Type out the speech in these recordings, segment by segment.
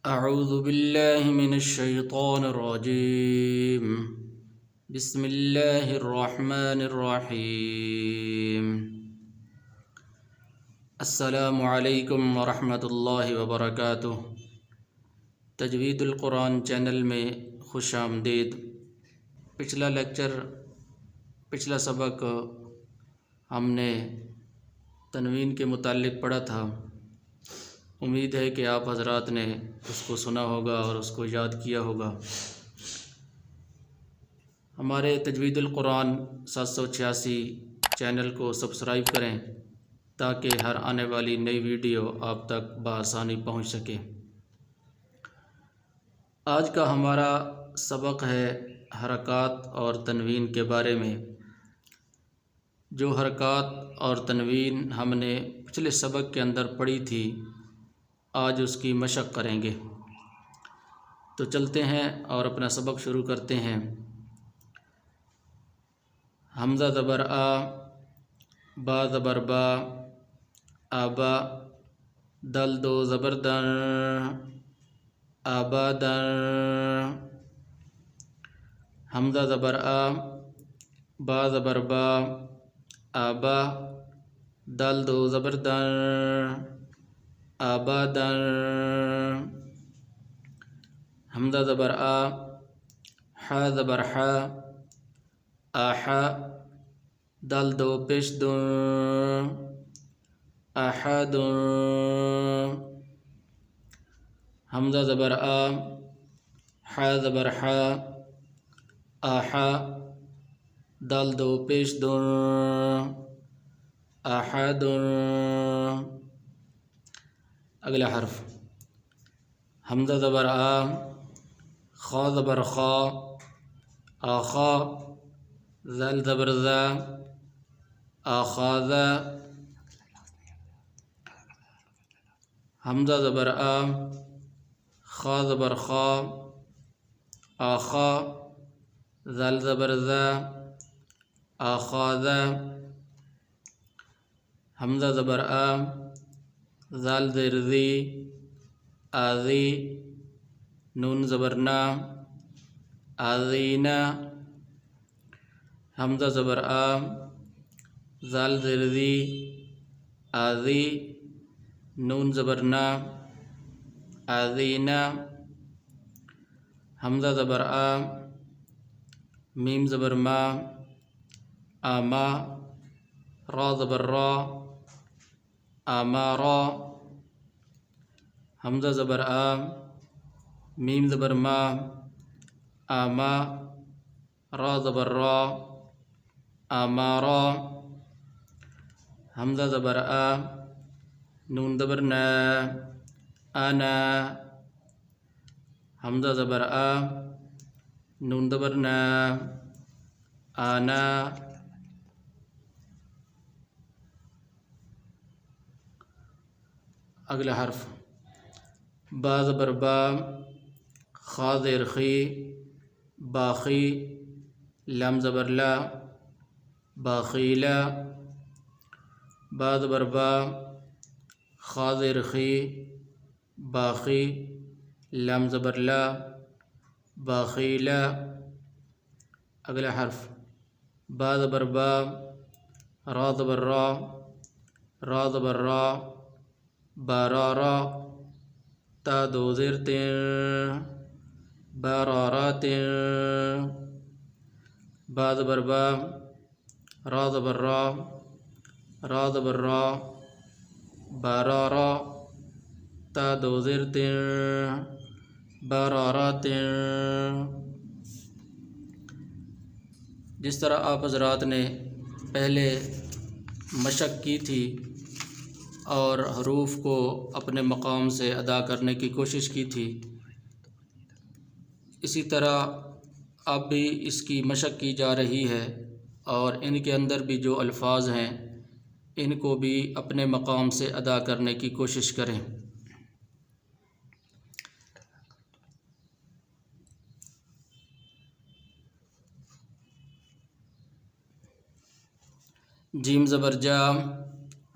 अऊज़ु बिल्लाहि मिनश्शैतानिर्रजीम। बिस्मिल्लाहिर्रहमानिर्रहीम। अस्सलामु अलैकुम वरहमतुल्लाहि वबरकातुह। तजवीदुल कुरान चैनल में खुश आमदीद। पिछला सबक हमने तनवीन के मुताल्लिक़ पढ़ा था। उम्मीद है कि आप हज़रात ने उसको सुना होगा और उसको याद किया होगा। हमारे तजवीदुल कुरान 786 चैनल को सब्सक्राइब करें ताकि हर आने वाली नई वीडियो आप तक बआसानी पहुंच सके। आज का हमारा सबक है हरकात और तनवीन के बारे में। जो हरकात और तनवीन हमने पिछले सबक के अंदर पढ़ी थी, आज उसकी मशक़ करेंगे। तो चलते हैं और अपना सबक शुरू करते हैं। हमज़ा ज़बर आ, बा ज़बर बा, आबा, दल दो ज़बर दर, आबादर। हमज़ा ज़बर आ, बा ज़बर बा, आबा, दल दो ज़बर दर, आबादर। हमज़ा ज़बर आ, हा ज़बर हा, आहा, दल दो पेश दो, आहादुर। हमज़ा ज़बर आ, हा ज़बर हा, आहा, दल दो पेश दो, आहादुर। अगला हर्फ हमज़ा ज़बर आ, खा ज़बर खा, आखा, ज़ल ज़बर ज़ा, आखाज़ा। हमज़ा ज़बर आ, खा ज़बर खा, आखा, ज़ल ज़बर ज़ा, आखाज़ा। हमज़ा ज़बर आ, ज़ाल ज़ेर ज़ी, आज़ी, नून ज़बर ना, आज़ीना। हमज़ा ज़बर आ, ज़ाल ज़ेर ज़ी, आज़ी, नून ज़बर ना, आज़ीना। हमज़ा ज़बर आ, मीम ज़बर मा, आमा, रा ज़बर रा, आमारा। हमज़ा ज़बर आ, मीम ज़बर मा, आमा, रा ज़बर रा, आमारा। हमज़ा ज़बर आ, नून ज़बर ना, आना। हमज़ा ज़बर आ, नून ज़बर ना, आना। अगला हर्फ बा ज़बर बा, खा ज़ेर खी, बाखी, लम ज़बर ला, बाखीला। बा ज़बर बा, खा ज़ेर खी, बाखी, लम ज़बर ला, बाखीला। अगला हर्फ बा ज़बर बा, रा ज़बर रा, रा ज़बर रा, बारारा, ता दो ज़ेर तीन, बारारातिन। बा ज़बर बा, रा ज़बर रा, रा ज़बर रा, बारारा, ता दो ज़ेर तीन, बारारातिन। जिस तरह आप हज़रात ने पहले मशक़ की थी और हरूफ को अपने मकाम से अदा करने की कोशिश की थी, इसी तरह अब भी इसकी मशक़ की जा रही है और इनके अंदर भी जो अल्फाज हैं इनको भी अपने मकाम से अदा करने की कोशिश करें। जीम ज़बर जा,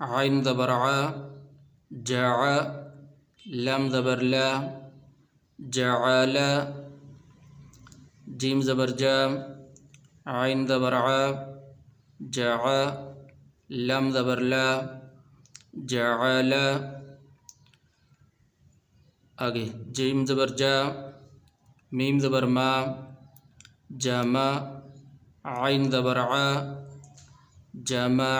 आइन ज़बर आ, जा, लम ज़बर ला, जअल, जीम ज़बर जा, आइन ज़बर आ, जअ, लम ज़बर ला, जअल। आगे जीम ज़बर जा, मीम ज़बर मा, जमा, आइन ज़बर आ, जमा,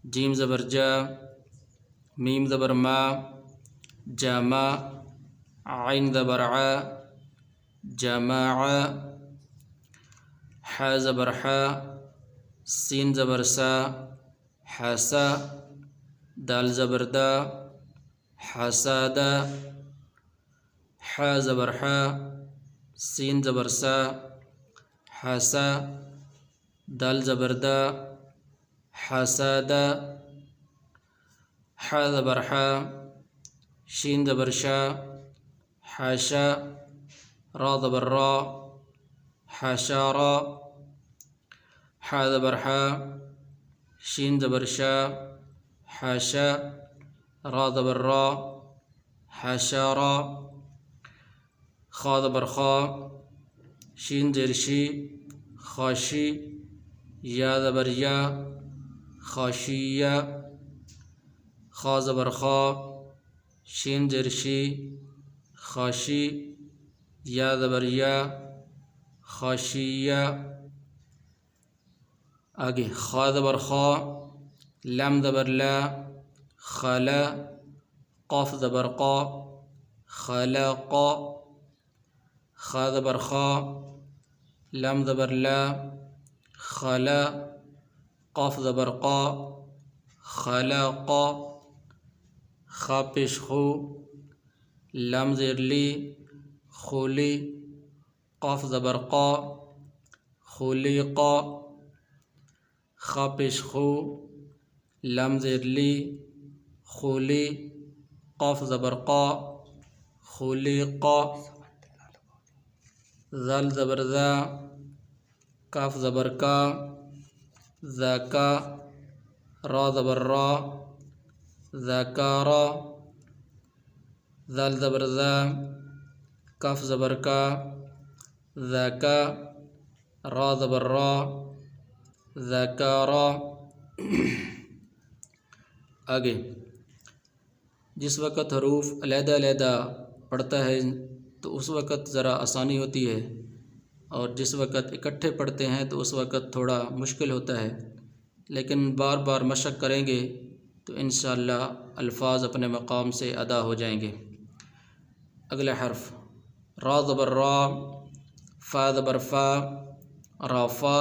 जीम ज़बर जा, मीम ज़बर मा, जमा, आइन ज़बर आ, जमा, हा ज़बर हा, सीन ज़बर सा, हसा, दाल ज़बर दा, हसादा, हा ज़बर हा, सीन ज़बर सा, हसा, दाल ज़बर दा, हसादा, हा ज़बर हा, शीन ज़बर शा, हाशा, रा ज़बर रा, हाशारा, हा ज़बर हा, शीन ज़बर शा, हाशा, रा ज़बर रा, हाशारा, खा ज़बर खा, शीन ज़ेर शी, खाशी, या ज़बर या, खाशिया, खा ज़बर खा, शीन ज़ेर शी, खाशी, या ज़बर या, खाशिया। आगे खा ज़बर खा, लम ज़बर ला, खला, क़ाफ ज़बर क़ा, खलक़ा, खा ज़बर खा, लम ज़बर ला, खला, क़ाफ ज़बर क़ा, खलक़ा, खा पेश खू, लम ज़ेर ली, खुली, क़ाफ ज़बर क़ा, खुलिक़ा, खा पेश खू, लम ज़ेर ली, खुली, क़ाफ ज़बर क़ा, खुलिक़ा, ज़ाल ज़बर ज़ा, काफ ज़बर का, ज़का, रा ज़बर रा, ज़कारा, ज़ाल ज़बर ज़ा, काफ ज़बर का, ज़का, रा ज़बर रा, ज़कारा। आगे जिस वक़्त हरूफ अलहदा-अलहदा पढ़ता है तो उस वक़्त ज़रा आसानी होती है, और जिस वक़्त इकट्ठे पढ़ते हैं तो उस वक़्त थोड़ा मुश्किल होता है, लेकिन बार बार मशक़ करेंगे तो इंशाअल्लाह अल्फाज अपने मकाम से अदा हो जाएंगे। अगला हर्फ रा ज़बर रा, फ़ा ज़बर फ़ा, राफ़ा,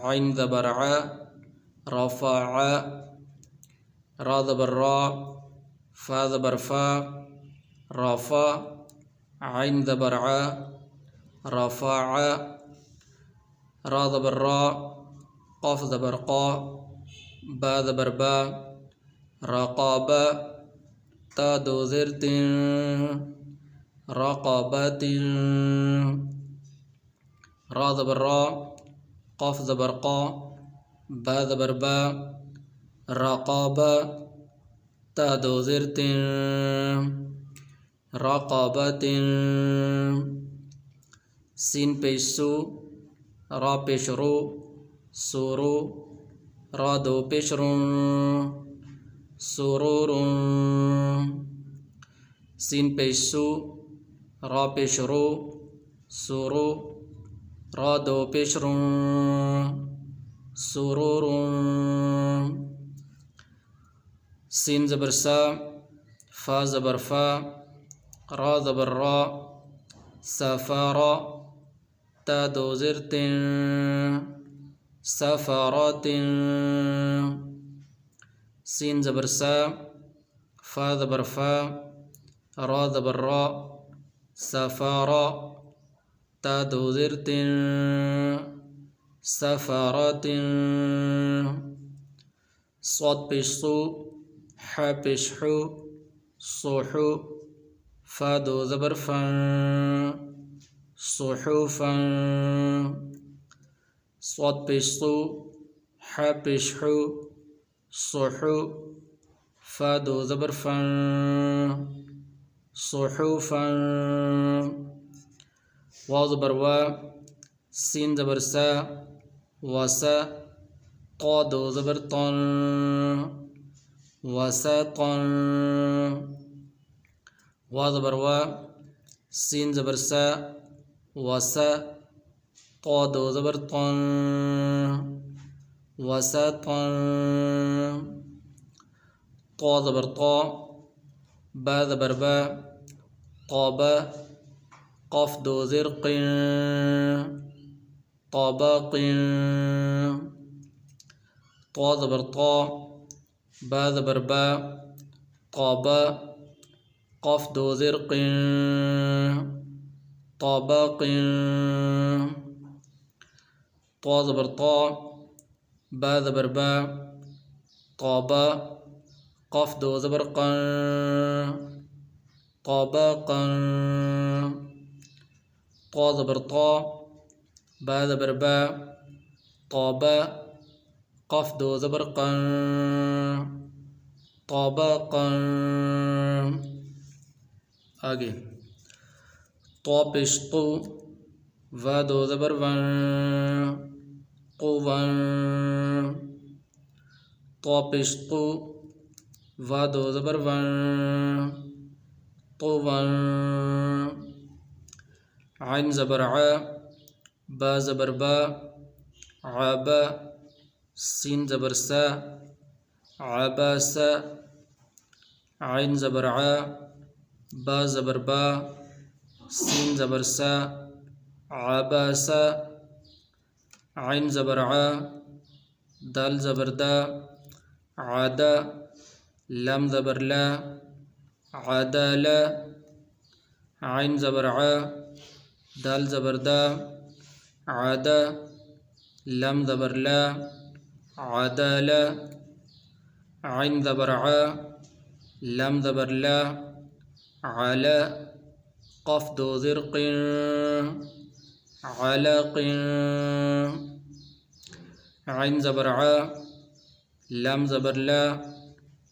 आइन ज़बर आ, रफ़अ, रा ज़बर रा, फ़ा ज़बर फ़ा, राफ़ा, आइन ज़बर आ, रफ़अ, रा ज़बर रा, क़ाफ ज़बर क़ा, बा ज़बर बा, रक़ाबा, ता दो ज़ेर तिन, रक़ाबतिन, रा ज़बर रा, क़ाफ ज़बर क़ा, बा ज़बर बा, रक़ाबा, ता दो ज़ेर तिन, रक़ाबतिन, सीन पेश सू, रा पेश रो, सूरो, रा दो पेश रुन, सुरूरुन, सीन पेश सू, रा पेश रो, सूरो, रा दो पेश रुन, सुरूरुन, सीन ज़बर सा, फ़ा ज़बर फ़ा, रा ज़बर रा, सफ़ारा, ता दो ज़ेर तिन, सफ़ारातिन, सीन ज़बर सा, फ़ा ज़बर फ़ा, रा ज़बर रा, सफ़ारा, ता दो ज़ेर तिन, सफ़ारातिन, स्वाद पेश सू, हा पेश हू, सोहू, फ़ा दो ज़बर फ़न, सुहूफ़न, स्वाद पेश सू, हा पेश हू, सोहू, फ़ा दो ज़बर फ़न, सुहुफा, वाव ज़बर वा, सीन ज़बर सा, वसा, क़ा दो ज़बर तन, वसतन, वाव ज़बर वा, सीन ज़बर सा, वसा, क़ा दो ज़बर तन, वसतन, क़ा ज़बर क़ा, बा ज़बर बा, क़ाबा, क़ाफ दो ज़ेर क़िन, क़ाबाक़िन, ता ज़बर ता, बा ज़बर बा, क़ाबा, क़ाफ दो ज़ेर क़िन, क़ाबाक़िन, ता ज़बर ता, बा ज़बर बा, क़ाबा, क़ाफ दो ज़बर क़न, क़ाबाक़न, ता ज़बर ता, बा ज़बर बा, क़ाबा, क़ाफ दो ज़बर क़न, क़ाबाक़न। आगे ता पेश क़ु, वा दो ज़बर वन, क़ुवन, ता पेश क़ु, वा दो ज़बर वन, क़ुवन, आइन ज़बर आ, बा ज़बर बा, आबा, सीन ज़बर सा, आबासा, आइन ज़बर आ, बा ज़बर बा, सीन ज़बर सा, आबासा, आइन ज़बर आ, दाल ज़बर दा, आदा, लम ज़बर ला, आदाला, आइन ज़बर आ, दाल ज़बर दा, आदा, लम ज़बर ला, आदाला, आइन ज़बर आ, लम ज़बर ला, आला, क़ाफ दो ज़ेर क़िन, आलाक़िन, आइन ज़बर आ, लम ज़बर ला,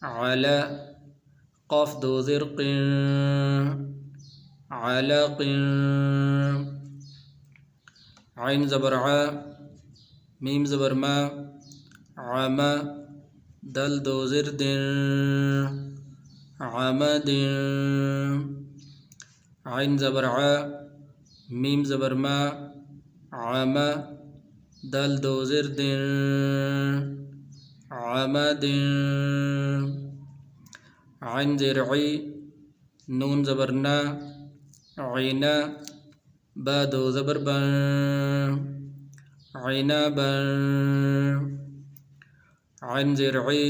आला, क़ाफ दो ज़ेर क़िन, आलाक़िन, आइन ज़बर आ, मीम ज़बर मा, आमा, दल दो ज़ेर दिन, आमदिन, आइन ज़बर आ, मीम ज़बर मा, आमा, दल दो ज़ेर दिन, आमदिन, आइन ज़ेर ई, नून ज़बर ना, आइना, बा दो ज़बर बन, आइनाबन, आइन ज़ेर ई,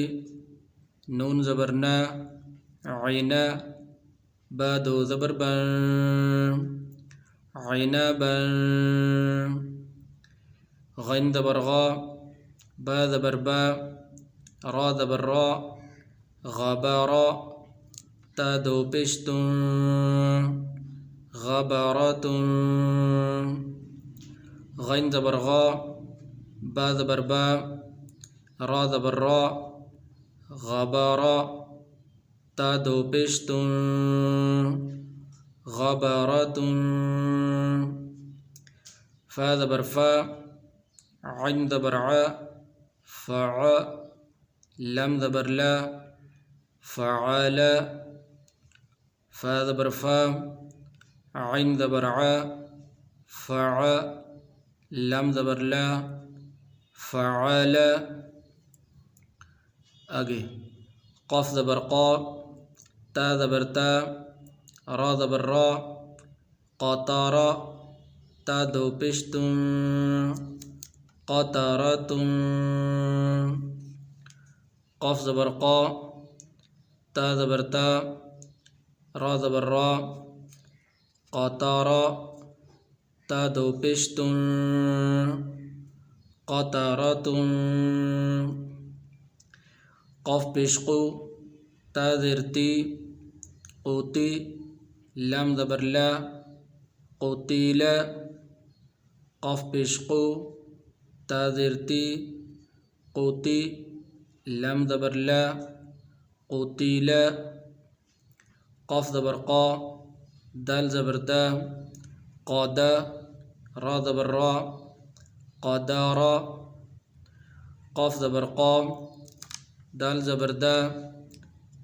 नून ज़बर ना, आइना, बा दो ज़बर बन, आइनाबन, गैन ज़बर गा, बा ज़बर बा, रा ज़बर रा, गबारा, ता दो पेश्तुन, गबारातुन, गैन ज़बर गा, बा ज़बर बा, रा ज़बर रा, गबारा, ता दो पेश्तुन, गबारातुन, फा ज़बर फा, आइन ज़बर आ, फ़अ, लम ज़बर ला, फ़अला, फा ज़बर फा, आइन ज़बर आ, फ़अ, लम ज़बर ला, फ़अला। आगे क़ाफ ज़बर क़ा, ता ज़बर ता, रा ज़बर रा, क़तारा, ता दो पेश्तुन, क़तारातुन, क़ाफ ज़बर क़ा, ता ज़बर ता, रा ज़बर रा, क़तारा, ता दो पेश्तुन, क़तारातुन, क़ाफ पेश क़ु, ता ज़ेर ती, क़ुती, लम ज़बर ला, क़ुतीला, क़ाफ पेश क़ु, ता ज़ेर ती, क़ुती, लम ज़बर ला, क़ुतीला, क़ाफ़ ज़बर क़ा, दाल ज़बर दा, क़ादा, रा ज़बर रा, क़ादारा, क़ाफ़ ज़बर क़ा, दाल ज़बर दा,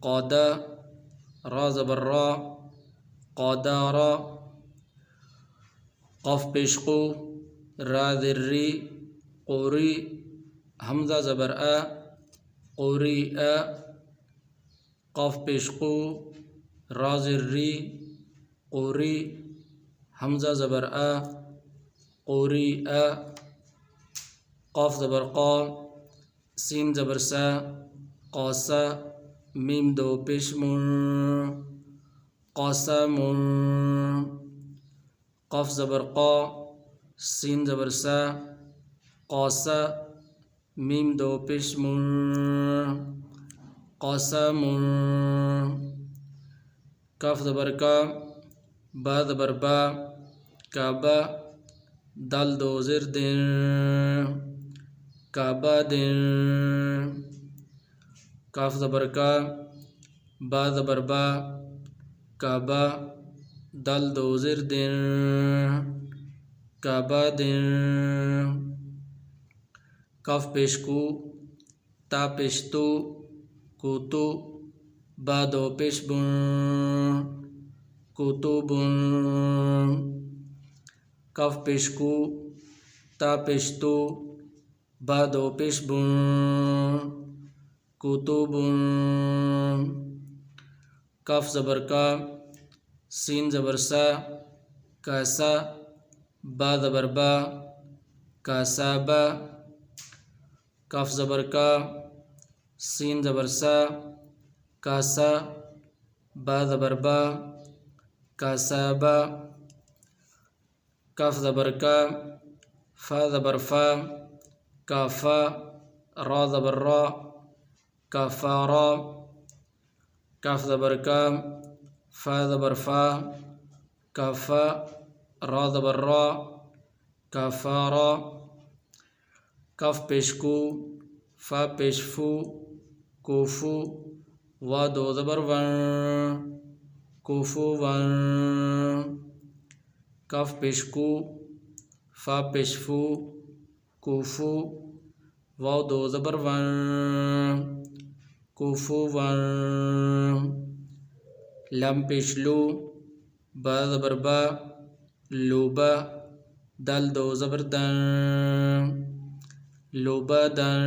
क़ादा, रा ज़बर रा, क़ादारा, क़ाफ़ पेश क़ू, रा ज़ेर री, क़ुरी, हमज़ा ज़बर आ, क़ुरीअ, क़ाफ़ पेश क़ू, रा ज़ेर री, क़ुरी, हमज़ा ज़बर आ, क़ुरीअ, क़ाफ़ ज़बर क़ा, सीन ज़बर सा, क़ासा, मीम दो पेश मुन, क़ासमुन, क़ाफ़ ज़बर क़ा, सीन ज़बर सा, क़ासा, मीम दो पेश मुन, क़ासमुन, काफ़ ज़बर का, बा ज़बर बा, काबा, दाल दो ज़ेर दिन, काबादिन, काफ़ ज़बर का, बा ज़बर बा, काबा, दाल दो ज़ेर दिन, काबादिन, काफ़ पेश कू, ता पेश तू, कुतु, बा दो पेश बुन, कुतुबुन, काफ़ पेश कू, ता पेश तू, बा दो पेश बुन, कुतुबुन, काफ़ ज़बर का, सीन ज़बर सा, कासा, बा ज़बर बा, कासाबा, काफ़ ज़बर का, सीन ज़बर सा, कासा, बा ज़बर बा, कासाबा, काफ़ ज़बर का, फ़ा ज़बर फ़ा, काफ़ा, रा ज़बर रा, काफ़ारा, काफ़ ज़बर का, फ़ा ज़बर फ़ा, काफ़ा, रा ज़बर रा, काफ़ारा, काफ़ पेश कू, फ़ा पेश फू, कुफू, वा दो ज़बर वन, कुफुवन, काफ़ पेश कू, फ़ा पेश फू, कुफू, वा दो ज़बर वन, कुफुवन, लम पेश लू, बा ज़बर बा, लुबा, दाल दो ज़बर दन, लुबदन,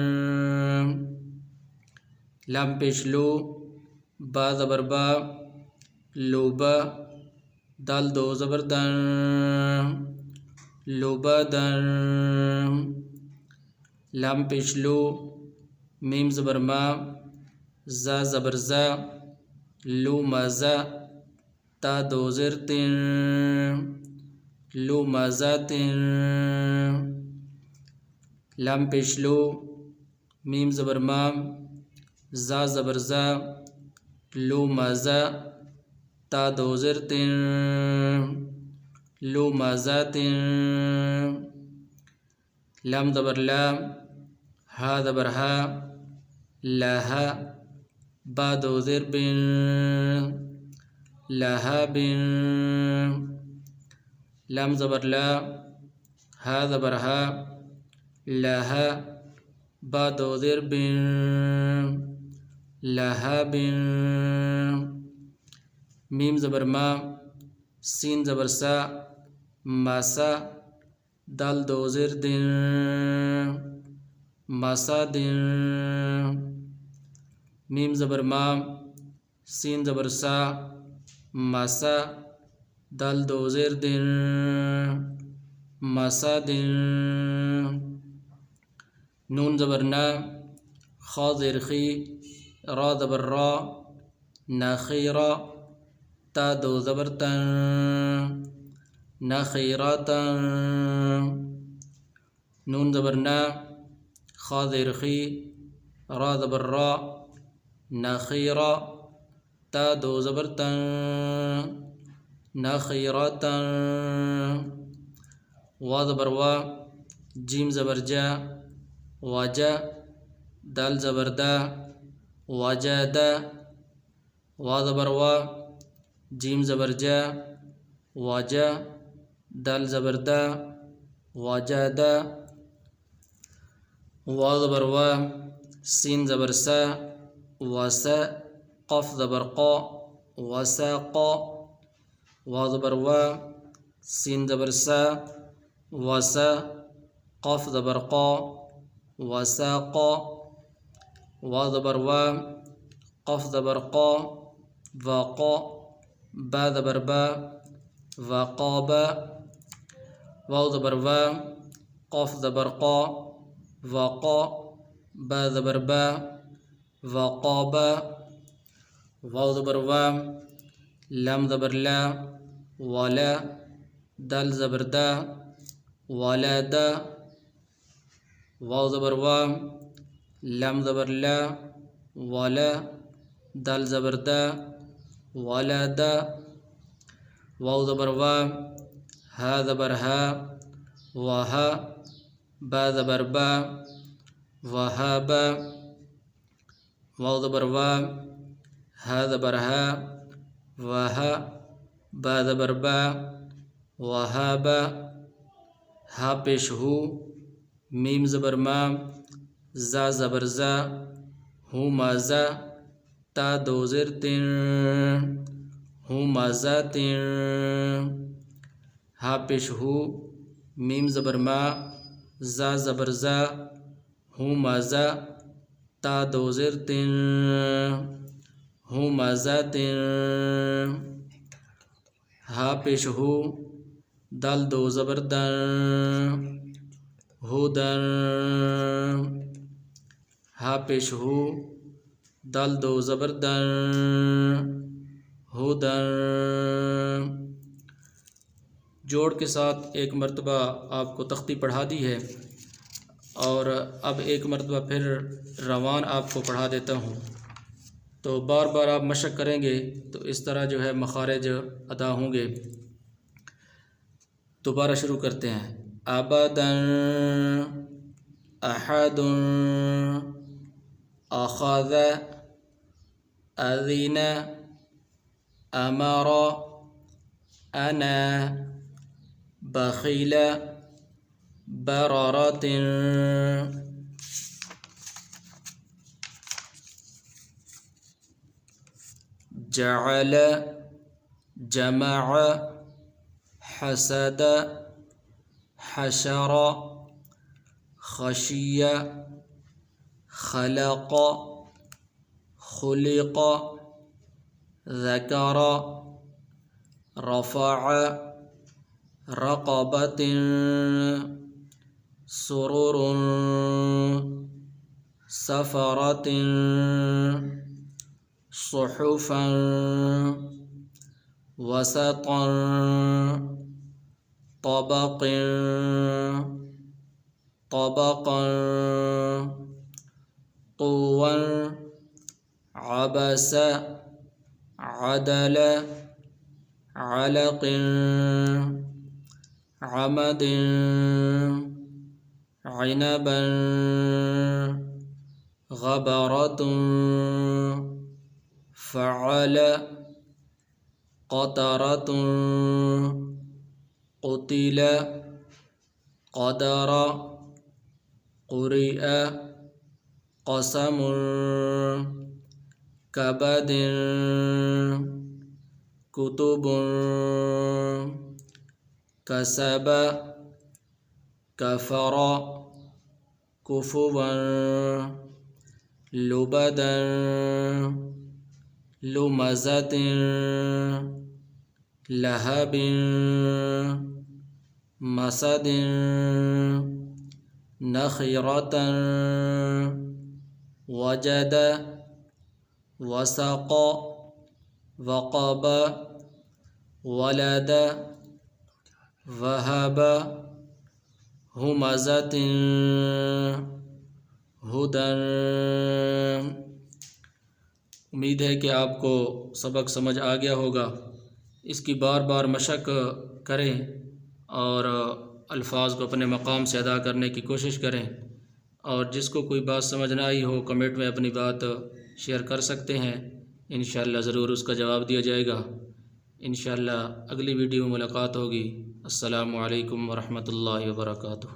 लम पेश लू, बा ज़बर बा, लुबा, दाल दो ज़बर दन, लुबदन, लम पेश लू, मीम ज़बर मा, ज़ा ज़बर ज़ा, लू मज़ा, ता दो ज़ेर तिन, लू मज़ा तिन, लम पेश लू, मीम ज़बर मा, ज़ा ज़बर ज़ा, लू मज़ा, ता दो ज़ेर तिन, लू मज़ा तिन, लम ज़बर ला, हा ज़बर हा, लहा, बा दो ज़ेर बिन, लहा बिन, लम ज़बर ला, हा ज़बर हा, लहा, बा दो ज़ेर बिन, लहा बिन, मीम ज़बर मा, सीन ज़बर सा, मासा, दाल दो ज़ेर दिन, मासा दिन, मीम ज़बर मा, सीन ज़बर सा, मासा, दाल दो ज़ेर दिन, मासा दिन, नून ज़बर ना, खा ज़ेर खी, रा ज़बर रा, नखीरा, ता दो ज़बर तन, नखीरतन, नून ज़बर ना, खा ज़ेर खी, रा ज़बर रा, नखीरा, ता दो ज़बर तन, नखीरतन, वा ज़बर वा, जीम ज़बर जा, वाजा, दाल ज़बर दा, वाजादा, वा ज़बर वा, जीम ज़बर जा वाजा, दल ज़बर दा वाजादा, वाव ज़बर वा, सीन ज़बर सा वसा, क़ाफ ज़बर क़ा वसाक़, वाव ज़बर वा, सीन ज़बर सा वसा, क़ाफ ज़बर क़ा वसाक़, वाव ज़बर वा, क़ाफ ज़बर क़ा वाक़, बा ज़बर बा वक़ाबा, वाव ज़बर वा, क़ाफ ज़बर क़ा वाक़, बा ज़बर बा वक़ाबा, वाव ज़बर वा, लम ज़बर ला वाला, दल ज़बर दा वालादा, वाव ज़बर वा, लम ज़बर ला वाला, दल ज़बर दा वालादा, वाव ज़बर वा, हा ज़बर हा वहा, बा ज़बर बा वहाबा, वाव ज़बर वा, हा ज़बर हा वहा, बा ज़बर बा वहाबा, हा पेश हू, मीम ज़बर मा, जा ज़बर जा, हूँ माज़ा, ता दो ज़ेर तिन, हूँ माज़ा तिन, हा पेश हू, मीम ज़बर मा, जा ज़बर जा, हूँ माज़ा, ता दो ज़ेर तिन, हूँ माज़ा तिन, हा पेश हू, दल दो ज़बर दन, हुदन, हा पेश हू, दल दो ज़बर दन, हुदन। जोड़ के साथ एक मरतबा आपको तख्ती पढ़ा दी है और अब एक मरतबा फिर रवान आपको पढ़ा देता हूँ, तो बार बार आप मशक करेंगे तो इस तरह जो है मखारिज अदा होंगे। दोबारा शुरू करते हैं। अबदन, अहदुन, अख़ज़, अज़िन, अमर, अना, बख़िल, बररतिन, जअल, जमअ, हसद, हशर, खशिय, खलक़, खुलिक़, ज़कर, रफ़अ, रक़बतिन, सुरुरुन, सफ़रतिन, सुहुफ़न, वसतन, तबक़िन, तबक़न, क़ुव्वन, अबस, अदल, अलक़िन, अमदिन, इनबन, गबरतुन, फ़अल, क़तरतुन, क़ुतिल, क़दर, क़ुरिअ, क़समुन, कबदिन, कुतुबुन, कसब, कफ़र, कुफ़ुवन, लुबदन, लुमज़तिन, लहबिन, मसदिन, नख़िरतन, वजद, वसक़, वक़ब, वलद, वहब, हुमज़तिन, हुदन। उम्मीद है कि आपको सबक समझ आ गया होगा। इसकी बार बार मशक करें और अल्फाज को अपने मकाम से अदा करने की कोशिश करें, और जिसको कोई बात समझ ना आई हो कमेंट में अपनी बात शेयर कर सकते हैं, इंशाअल्लाह ज़रूर उसका जवाब दिया जाएगा। इंशाअल्लाह अगली वीडियो में मुलाकात होगी। अस्सलामु अलैकुम वरहमतुल्लाहि वबरकातुहू।